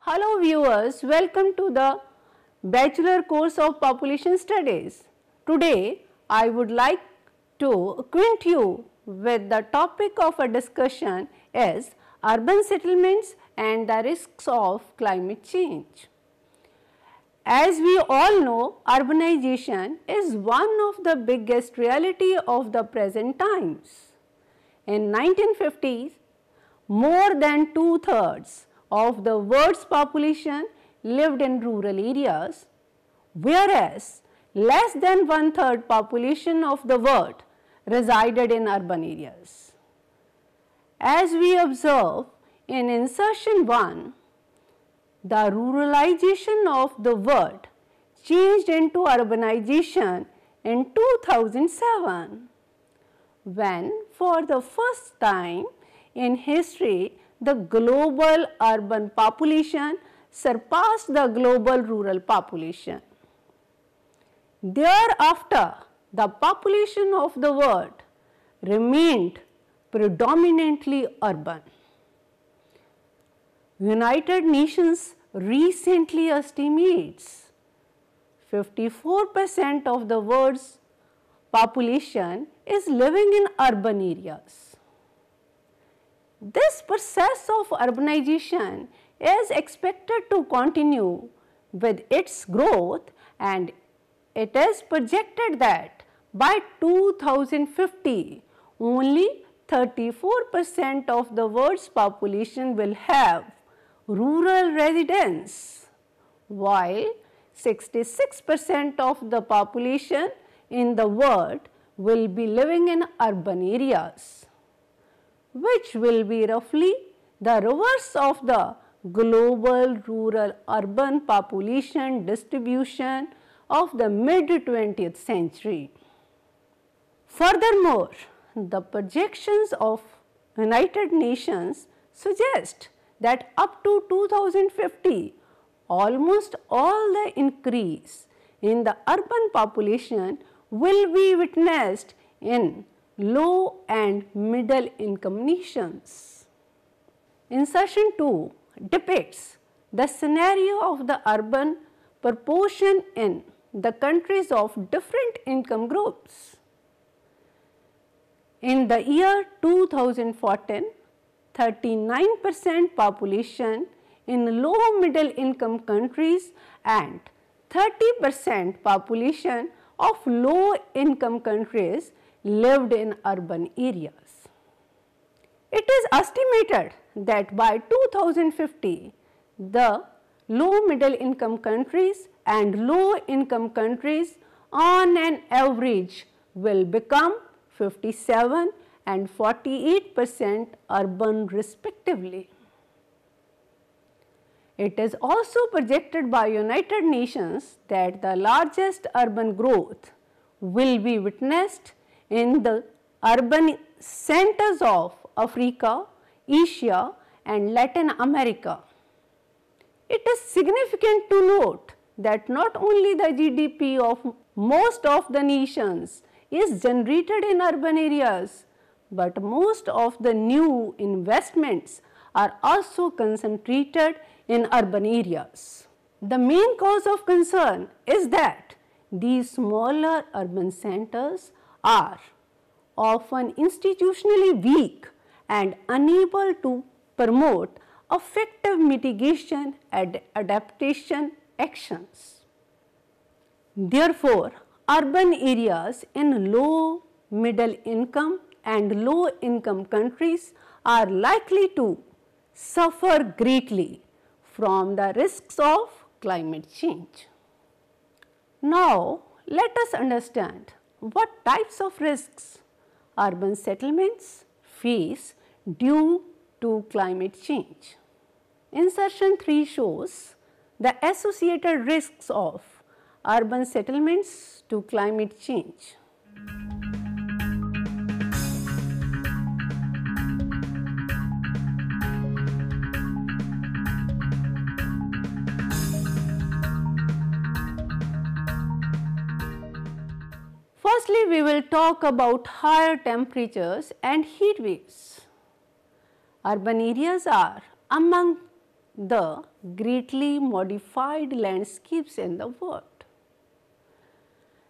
Hello viewers, welcome to the Bachelor course of Population Studies. Today I would like to acquaint you with the topic of a discussion is urban settlements and the risks of climate change. As we all know, urbanization is one of the biggest reality of the present times. In 1950s, more than 2/3 of the world's population lived in rural areas, whereas less than 1/3 population of the world resided in urban areas. As we observe in Insertion 1, the ruralization of the world changed into urbanization in 2007, when for the first time in history the global urban population surpassed the global rural population. Thereafter, the population of the world remained predominantly urban. United Nations recently estimates 54% of the world's population is living in urban areas. This process of urbanization is expected to continue with its growth, and it is projected that by 2050 only 34% of the world's population will have rural residence, while 66% of the population in the world will be living in urban areas, which will be roughly the reverse of the global rural urban population distribution of the mid-20th century. Furthermore, the projections of United Nations suggest that up to 2050, almost all the increase in the urban population will be witnessed in low and middle income nations. Insertion 2 depicts the scenario of the urban proportion in the countries of different income groups. In the year 2014, 39% population in low middle income countries and 30% population of low income countries lived in urban areas. It is estimated that by 2050, the low middle income countries and low income countries on an average will become 57 and 48% urban respectively. It is also projected by United Nations that the largest urban growth will be witnessed in the urban centers of Africa, Asia and Latin America. It is significant to note that not only the GDP of most of the nations is generated in urban areas, but most of the new investments are also concentrated in urban areas. The main cause of concern is that these smaller urban centers are often institutionally weak and unable to promote effective mitigation and adaptation actions. Therefore, urban areas in low, middle income and low income countries are likely to suffer greatly from the risks of climate change. Now, let us understand what types of risks urban settlements face due to climate change. Insertion 3 shows the associated risks of urban settlements to climate change. Firstly, we will talk about higher temperatures and heat waves. Urban areas are among the greatly modified landscapes in the world.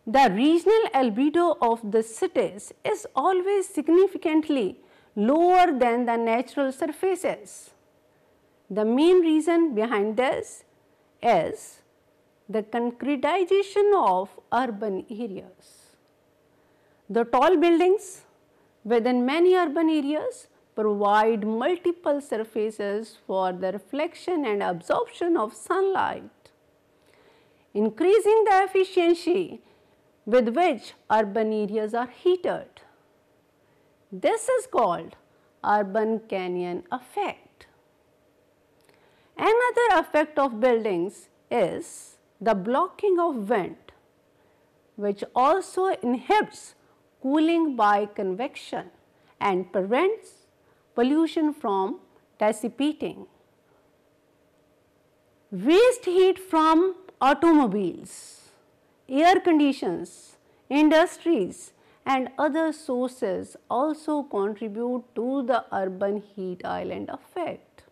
The regional albedo of the cities is always significantly lower than the natural surfaces. The main reason behind this is the concretization of urban areas. The tall buildings within many urban areas provide multiple surfaces for the reflection and absorption of sunlight, increasing the efficiency with which urban areas are heated. This is called urban canyon effect. Another effect of buildings is the blocking of wind, which also inhibits cooling by convection and prevents pollution from dissipating. Waste heat from automobiles, air conditions, industries and other sources also contribute to the urban heat island effect.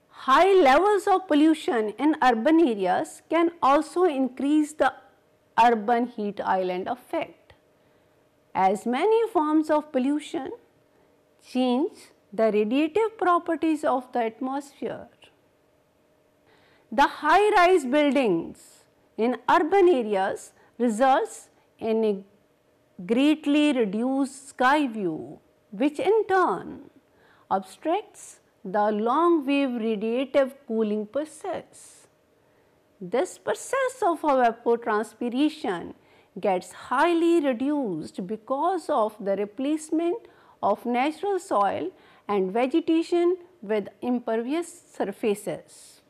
High levels of pollution in urban areas can also increase the urban heat island effect, as many forms of pollution change the radiative properties of the atmosphere. The high-rise buildings in urban areas results in a greatly reduced sky view, which in turn obstructs the long-wave radiative cooling process. This process of evapotranspiration gets highly reduced because of the replacement of natural soil and vegetation with impervious surfaces.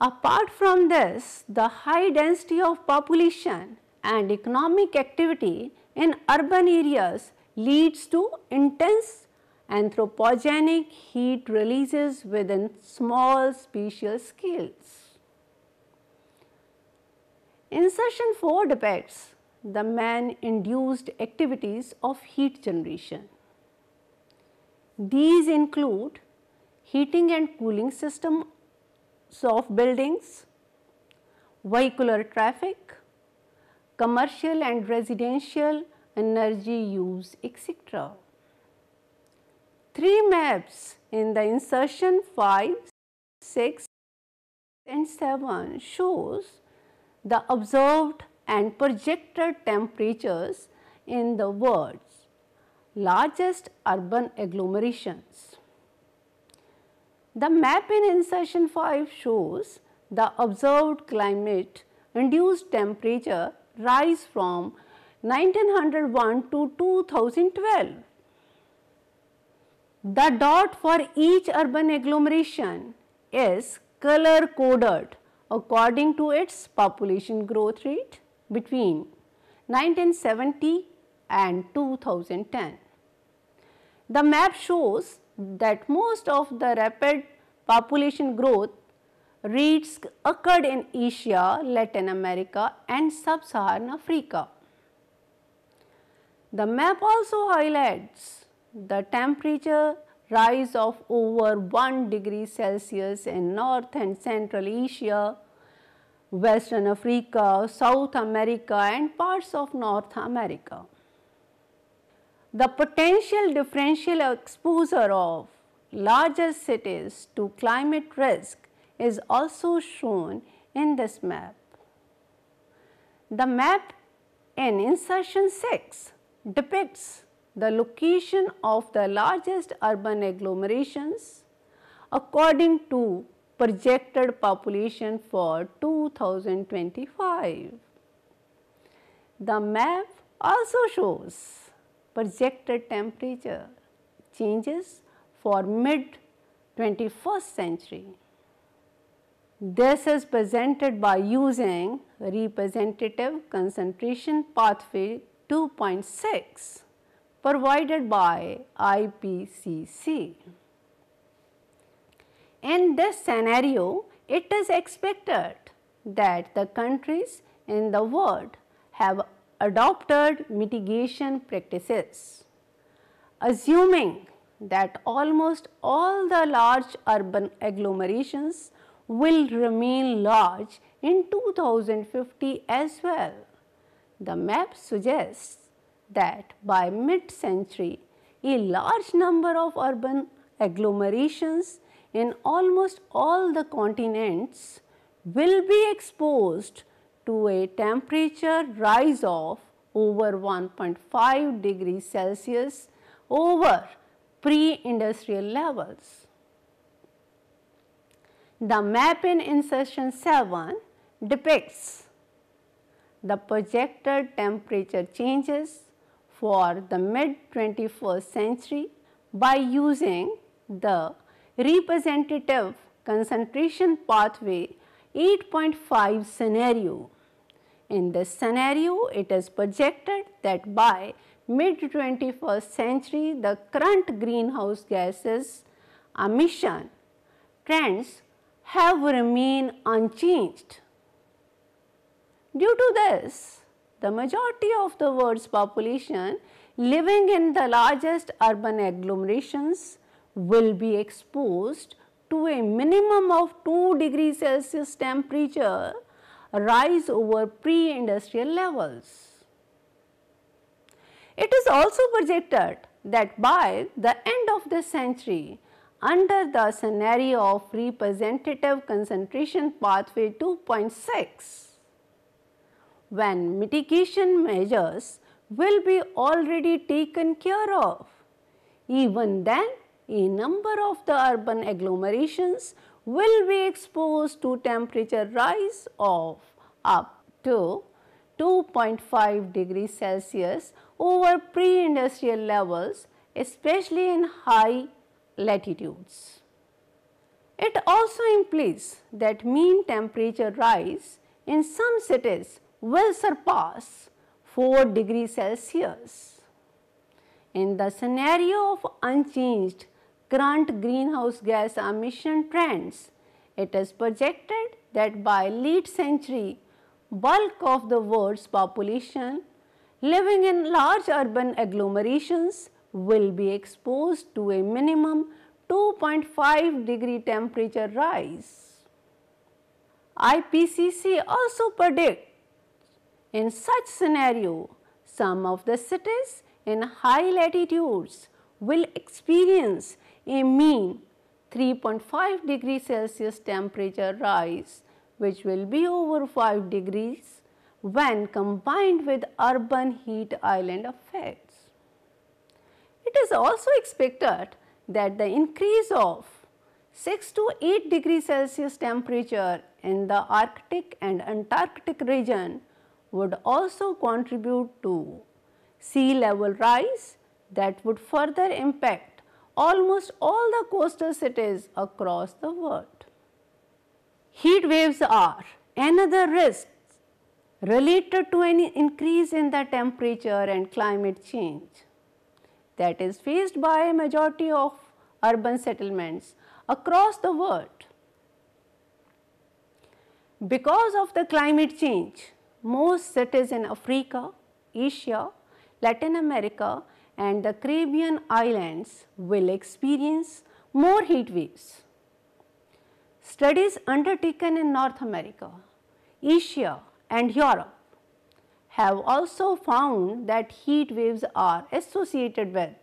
Apart from this, the high density of population and economic activity in urban areas leads to intense anthropogenic heat releases within small spatial scales. Insertion 4 depicts the man-induced activities of heat generation. These include heating and cooling systems of buildings, vehicular traffic, commercial and residential energy use, etc. 3 maps in the insertion 5, 6 and 7 shows the observed and projected temperatures in the world's largest urban agglomerations. The map in insertion 5 shows the observed climate induced temperature rise from 1901 to 2012. The dot for each urban agglomeration is color coded according to its population growth rate between 1970 and 2010. The map shows that most of the rapid population growth rates occurred in Asia, Latin America and Sub-Saharan Africa. The map also highlights the temperature rise of over 1 degree Celsius in North and Central Asia, Western Africa, South America and parts of North America. The potential differential exposure of larger cities to climate risk is also shown in this map. The map in insertion 6 depicts the location of the largest urban agglomerations according to projected population for 2025. The map also shows projected temperature changes for mid-21st century. This is presented by using representative concentration pathway 2.6 provided by IPCC. In this scenario, it is expected that the countries in the world have adopted mitigation practices, assuming that almost all the large urban agglomerations will remain large in 2050 as well. The map suggests that by mid-century, a large number of urban agglomerations in almost all the continents will be exposed to a temperature rise of over 1.5 degrees Celsius over pre-industrial levels. The map in Insertion 7 depicts the projected temperature changes for the mid-21st century by using the representative concentration pathway 8.5 scenario. In this scenario, it is projected that by mid-21st century, the current greenhouse gases emission trends have remained unchanged. Due to this, the majority of the world's population living in the largest urban agglomerations will be exposed to a minimum of 2 degrees Celsius temperature rise over pre-industrial levels. It is also projected that by the end of this century, under the scenario of representative concentration pathway 2.6, when mitigation measures will be already taken care of, even then a number of the urban agglomerations will be exposed to temperature rise of up to 2.5 degrees Celsius over pre-industrial levels, especially in high latitudes. It also implies that mean temperature rise in some cities will surpass 4 degrees Celsius. In the scenario of unchanged current greenhouse gas emission trends, it is projected that by late century, bulk of the world's population living in large urban agglomerations will be exposed to a minimum 2.5 degree temperature rise. IPCC also predicts in such scenario, some of the cities in high latitudes will experience a mean 3.5 degrees Celsius temperature rise, which will be over 5 degrees when combined with urban heat island effects. It is also expected that the increase of 6 to 8 degrees Celsius temperature in the Arctic and Antarctic region would also contribute to sea level rise that would further impact almost all the coastal cities across the world. Heat waves are another risk related to any increase in the temperature and climate change that is faced by a majority of urban settlements across the world. Because of the climate change, most cities in Africa, Asia, Latin America and the Caribbean islands will experience more heat waves. Studies undertaken in North America, Asia and Europe have also found that heat waves are associated with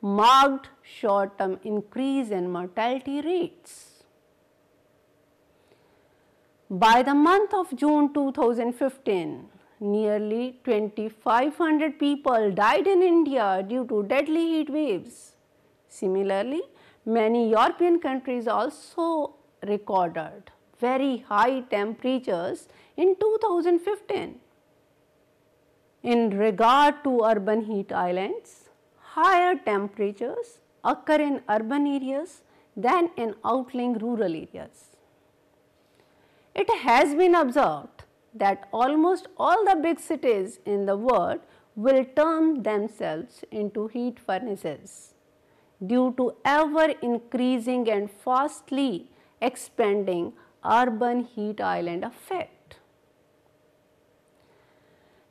marked short-term increase in mortality rates. By the month of June 2015, nearly 2,500 people died in India due to deadly heat waves. Similarly, many European countries also recorded very high temperatures in 2015. In regard to urban heat islands, higher temperatures occur in urban areas than in outlying rural areas. It has been observed that almost all the big cities in the world will turn themselves into heat furnaces due to ever increasing and fastly expanding urban heat island effect.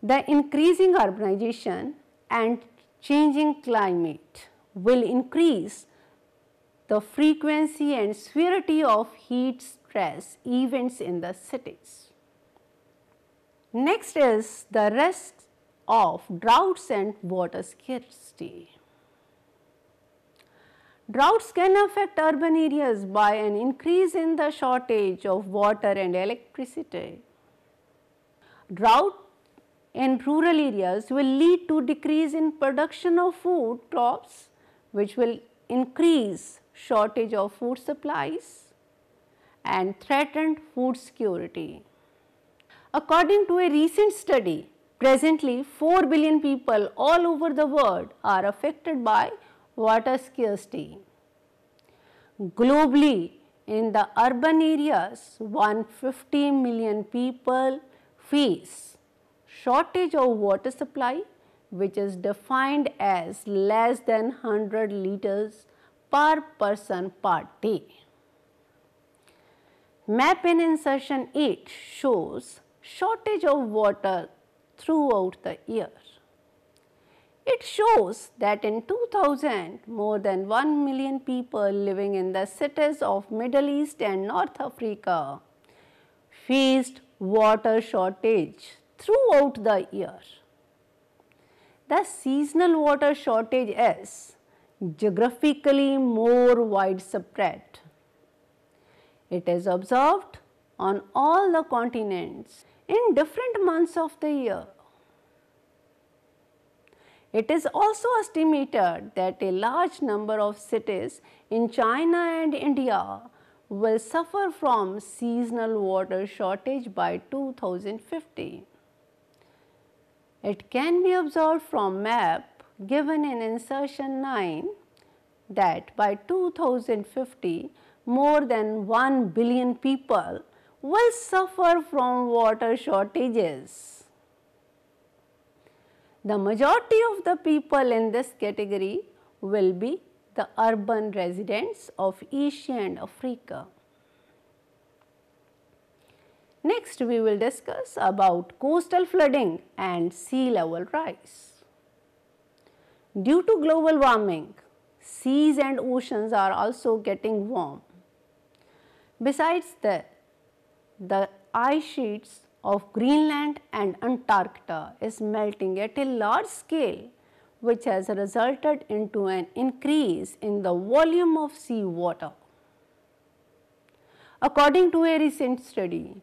The increasing urbanization and changing climate will increase the frequency and severity of heat stress events in the cities. Next is the risk of droughts and water scarcity. Droughts can affect urban areas by an increase in the shortage of water and electricity. Drought in rural areas will lead to decrease in production of food crops, which will increase shortage of food supplies and threaten food security. According to a recent study, presently 4 billion people all over the world are affected by water scarcity. Globally, in the urban areas, 150 million people face shortage of water supply, which is defined as less than 100 liters per person per day. Map in insertion 8 shows shortage of water throughout the year. It shows that in 2000, more than 1 million people living in the cities of Middle East and North Africa faced water shortage throughout the year. The seasonal water shortage is geographically more widespread. It is observed on all the continents in different months of the year. It is also estimated that a large number of cities in China and India will suffer from seasonal water shortage by 2050. It can be observed from map given in insertion 9 that by 2050 more than 1 billion people will suffer from water shortages. The majority of the people in this category will be the urban residents of Asia and Africa. Next, we will discuss about coastal flooding and sea level rise. Due to global warming, seas and oceans are also getting warm. Besides that, the ice sheets of Greenland and Antarctica is melting at a large scale, which has resulted into an increase in the volume of sea water. According to a recent study,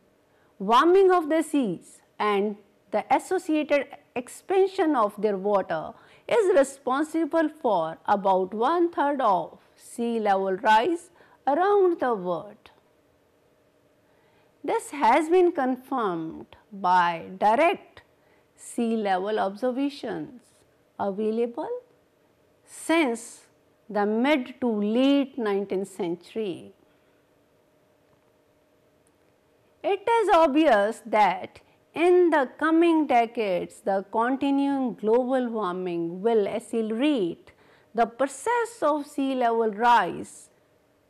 warming of the seas and the associated expansion of their water is responsible for about 1/3 of sea level rise around the world. This has been confirmed by direct sea level observations available since the mid to late 19th century. It is obvious that in the coming decades, the continuing global warming will accelerate the process of sea level rise.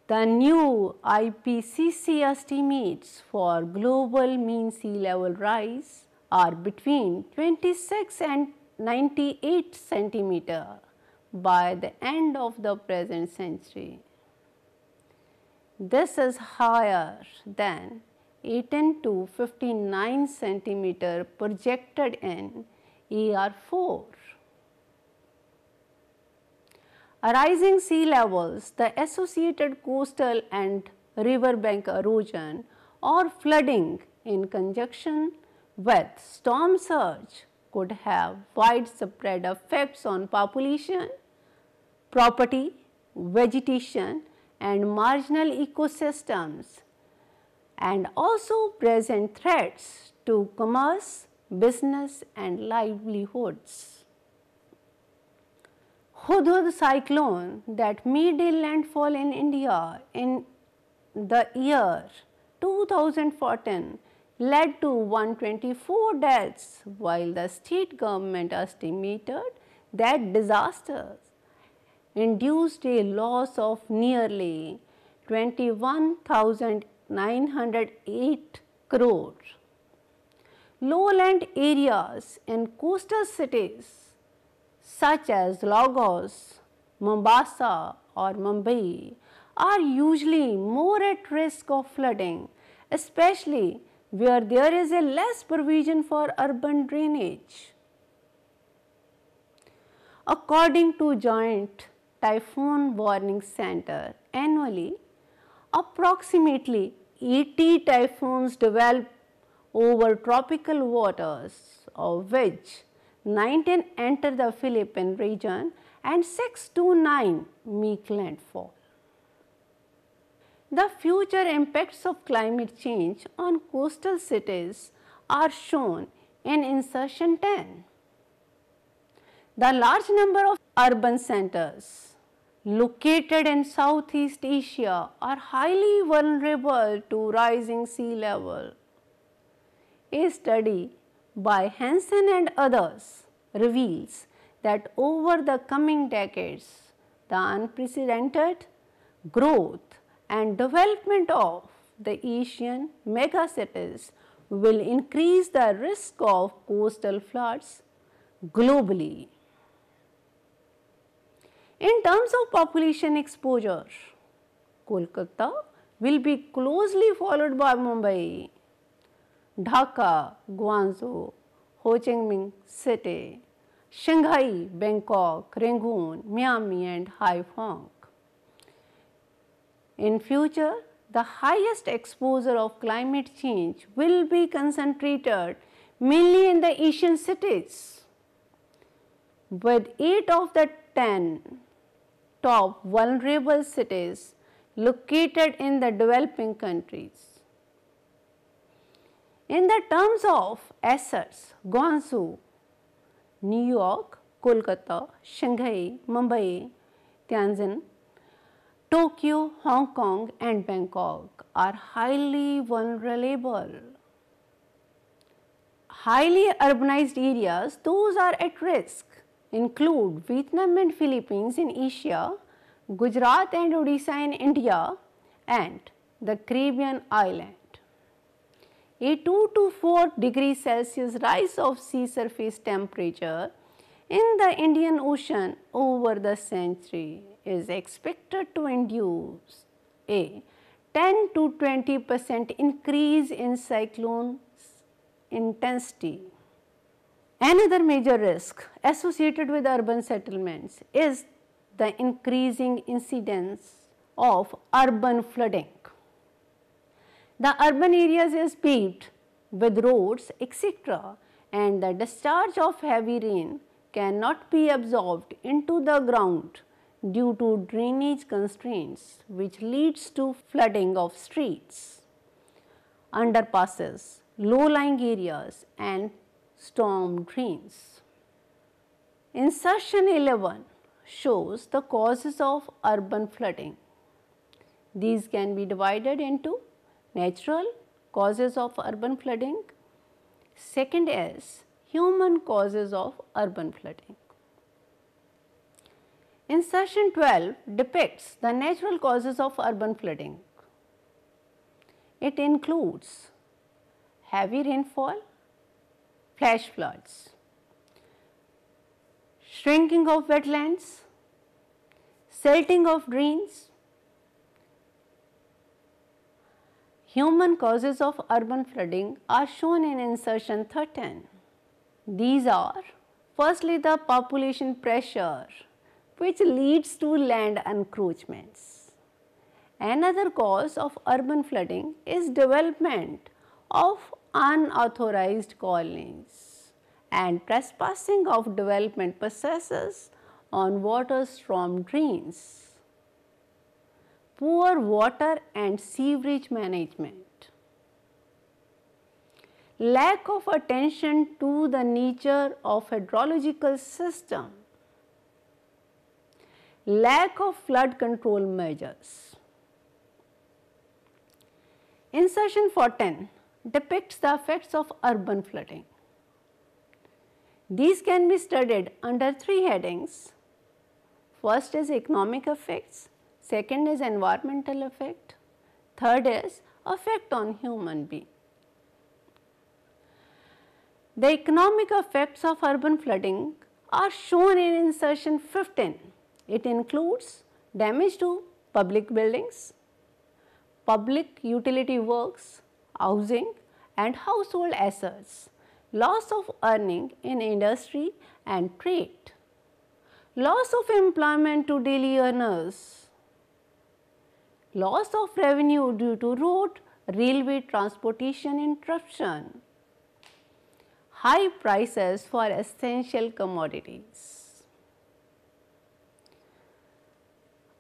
The new IPCC estimates for global mean sea level rise are between 26 and 98 centimeter by the end of the present century. This is higher than 18 to 59 centimeter projected in AR4. Rising sea levels, the associated coastal and riverbank erosion or flooding in conjunction with storm surge could have widespread effects on population, property, vegetation and marginal ecosystems, and also present threats to commerce, business and livelihoods. Hudhud cyclone that made a landfall in India in the year 2014 led to 124 deaths, while the state government estimated that disaster induced a loss of nearly 21,908 crore. Lowland areas in coastal cities such as Lagos, Mombasa or Mumbai are usually more at risk of flooding, especially where there is a less provision for urban drainage. According to Joint Typhoon Warning Center, annually approximately 80 typhoons develop over tropical waters, of which 19 enter the Philippine region and 6 to 9 make landfall. The future impacts of climate change on coastal cities are shown in Insertion 10. The large number of urban centers located in Southeast Asia are highly vulnerable to rising sea level. A study by Hansen and others reveals that over the coming decades, the unprecedented growth and development of the Asian megacities will increase the risk of coastal floods globally. In terms of population exposure, Kolkata will be closely followed by Mumbai, Dhaka, Guangzhou, Ho Chi Minh City, Shanghai, Bangkok, Rangoon, Miami and Haiphong. In future, the highest exposure of climate change will be concentrated mainly in the Asian cities, with 8 of the 10 top vulnerable cities located in the developing countries. In the terms of assets, Guangzhou, New York, Kolkata, Shanghai, Mumbai, Tianjin, Tokyo, Hong Kong and Bangkok are highly vulnerable. Highly urbanized areas, those are at risk, include Vietnam and Philippines in Asia, Gujarat and Odisha in India and the Caribbean island. A 2 to 4 degrees Celsius rise of sea surface temperature in the Indian Ocean over the century is expected to induce a 10 to 20% increase in cyclone intensity. Another major risk associated with urban settlements is the increasing incidence of urban flooding. The urban areas is paved with roads, etc., and the discharge of heavy rain cannot be absorbed into the ground due to drainage constraints, which leads to flooding of streets, underpasses, low-lying areas and storm drains. Insertion 11 shows the causes of urban flooding. These can be divided into natural causes of urban flooding. Second is human causes of urban flooding. Insertion 12 depicts the natural causes of urban flooding. It includes heavy rainfall, flash floods, shrinking of wetlands, silting of drains. Human causes of urban flooding are shown in Insertion 13. These are firstly the population pressure, which leads to land encroachments. Another cause of urban flooding is development of unauthorized colonies and trespassing of development processes on waters from drains. Poor water and sewerage management, lack of attention to the nature of hydrological system, lack of flood control measures. Insertion 14 depicts the effects of urban flooding. These can be studied under 3 headings. First is economic effects, second is environmental effect, third is effect on human being. The economic effects of urban flooding are shown in Insertion 15. It includes damage to public buildings, public utility works, housing and household assets, loss of earning in industry and trade, loss of employment to daily earners, loss of revenue due to road, railway transportation interruption, high prices for essential commodities.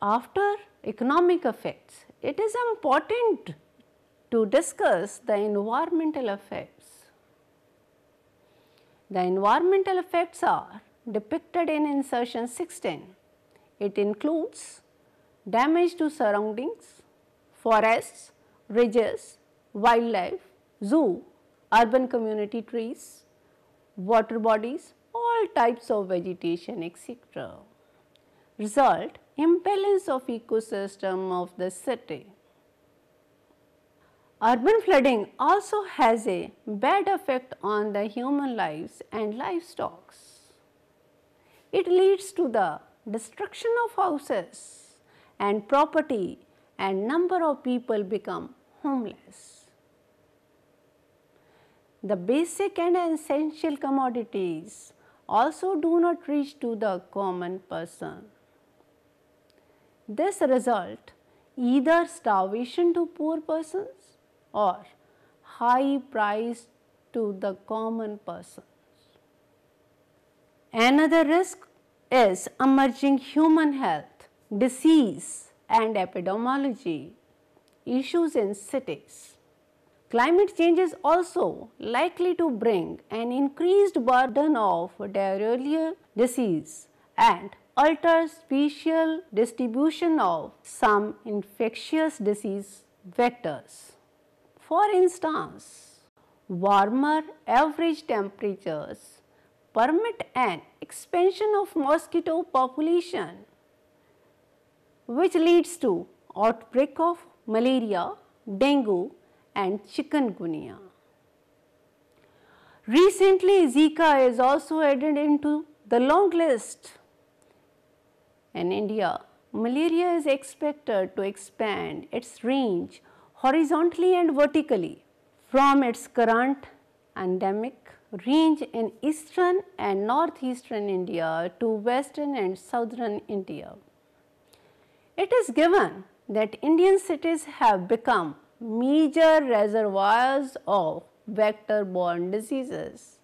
After economic effects, it is important to discuss the environmental effects. The environmental effects are depicted in Insertion 16. It includes damage to surroundings, forests, ridges, wildlife, zoo, urban community trees, water bodies, all types of vegetation, etc. Result, imbalance of ecosystem of the city. Urban flooding also has a bad effect on the human lives and livestock. It leads to the destruction of houses and property, and number of people become homeless. The basic and essential commodities also do not reach to the common person. This result either starvation to poor persons or high price to the common persons. Another risk is emerging human health, disease and epidemiology issues in cities. Climate change is also likely to bring an increased burden of diarrheal disease and alter spatial distribution of some infectious disease vectors. For instance, warmer average temperatures permit an expansion of mosquito population, which leads to outbreak of malaria, dengue and chikungunya. Recently, Zika is also added into the long list. In India, malaria is expected to expand its range horizontally and vertically from its current endemic range in eastern and northeastern India to western and southern India. It is given that Indian cities have become major reservoirs of vector-borne diseases.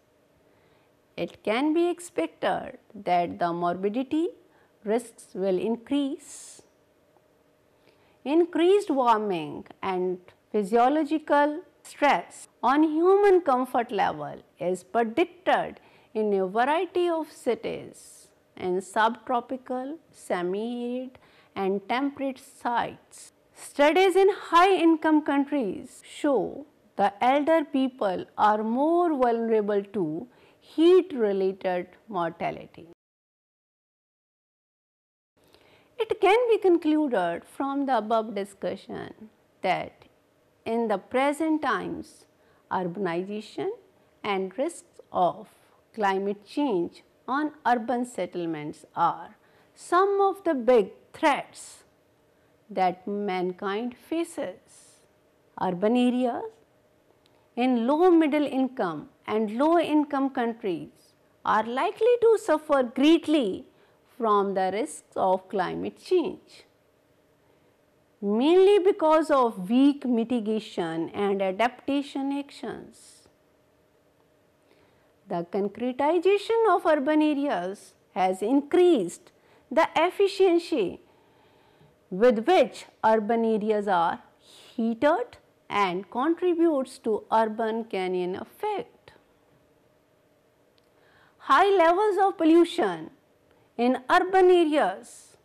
It can be expected that the morbidity risks will increase. Increased warming and physiological stress on human comfort level is predicted in a variety of cities in subtropical, semi-arid and temperate sites. Studies in high-income countries show the elder people are more vulnerable to heat-related mortality. It can be concluded from the above discussion that in the present times, urbanization and risks of climate change on urban settlements are some of the big threats that mankind faces. Urban areas in low middle income and low income countries are likely to suffer greatly from the risks of climate change, mainly because of weak mitigation and adaptation actions. The concretization of urban areas has increased the efficiency with which urban areas are heated and contributes to urban canyon effect. High levels of pollution in urban areas,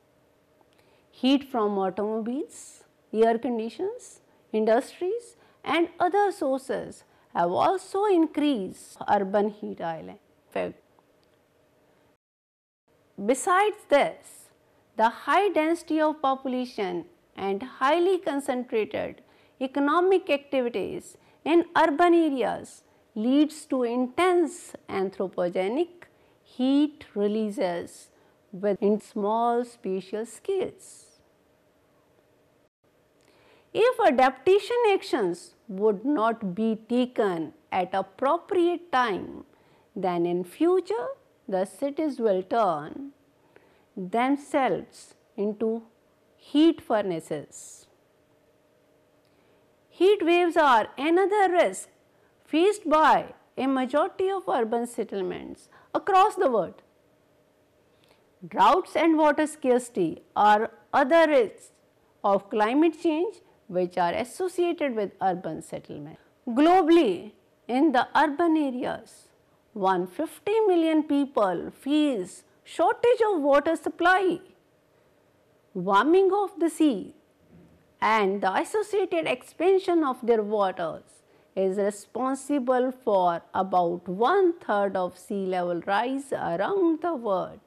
heat from automobiles, air conditions, industries and other sources have also increased urban heat island effect. Besides this, the high density of population and highly concentrated economic activities in urban areas leads to intense anthropogenic heat releases within small spatial scales. If adaptation actions would not be taken at appropriate time, then in future the cities will turn themselves into heat furnaces. Heat waves are another risk faced by a majority of urban settlements across the world. Droughts and water scarcity are other risks of climate change which are associated with urban settlement. Globally, in the urban areas, 150 million people face shortage of water supply. Warming of the sea and the associated expansion of their waters is responsible for about 1/3 of sea level rise around the world.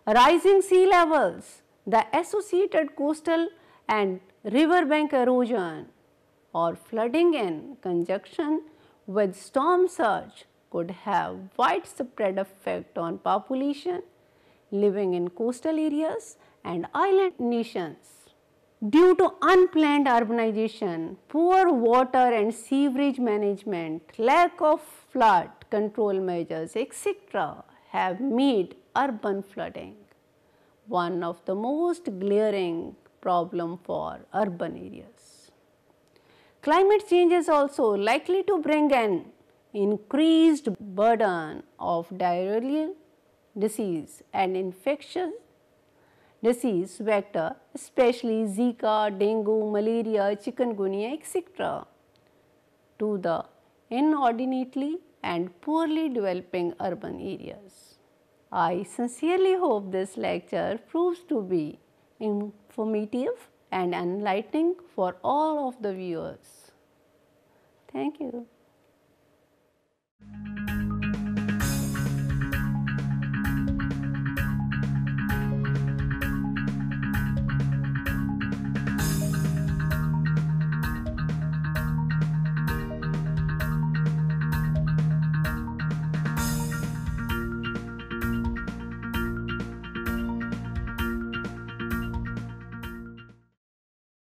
Rising sea levels, the associated coastal and riverbank erosion or flooding in conjunction with storm surge could have widespread effect on population living in coastal areas and island nations. Due to unplanned urbanization, poor water and sewerage management, lack of flood control measures, etc., have made urban flooding one of the most glaring problem for urban areas. Climate change is also likely to bring an increased burden of diarrheal disease and infectious disease vector, especially Zika, dengue, malaria, chikungunya, etc., to the inordinately and poorly developing urban areas. I sincerely hope this lecture proves to be informative and enlightening for all of the viewers. Thank you.